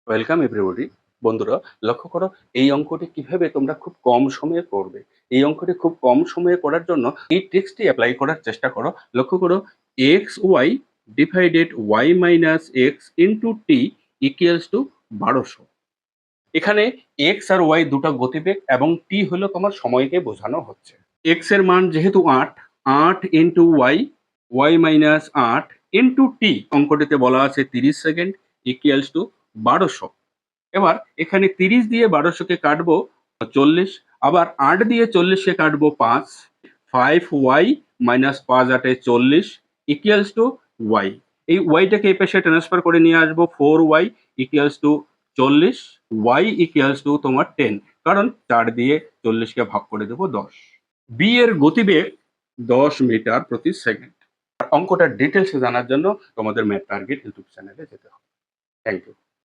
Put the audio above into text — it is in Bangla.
Welcome everybody. বন্ধুরা, লক্ষ্য করো এই অঙ্কটি কিভাবে তোমরা খুব কম সময়ে করবে। এই অঙ্কটি খুব কম সময়ে করার জন্য এই ট্রিক্সটি অ্যাপ্লাই করার চেষ্টা করো। লক্ষ্য করো, X Y divided Y minus X into T equals to 1200। এখানে এক্স আর ওয়াই দুটো গতিবেগ এবং টি হলো তোমার সময়কে বোঝানো হচ্ছে। এক্স এর মান যেহেতু 8, 8 into Y, Y minus 8 into T, অঙ্কটিতে বলা আছে 30 সেকেন্ড ইকুয়ালস টু 1200। এবার এখানে 30 দিয়ে 1200-কে কাটবো 40, আবার 8 দিয়ে 40-কে কাটবো 5, 5y minus 5 8 40 equals to Y. এই ওয়াইটাকে এই পাশে ট্রান্সফার করে নিয়ে আসবো 4y equals to 40, y equals to তোমার 10, কারণ 4 দিয়ে 40-কে ভাগ করে দেবো 10। বি এর গতিবেগ 10 মিটার প্রতি সেকেন্ড। অঙ্কটার ডিটেলস জানার জন্য তোমাদের ম্যাথ টার্গেট ইউটিউব চ্যানেলে যেতে হবে। Thank you.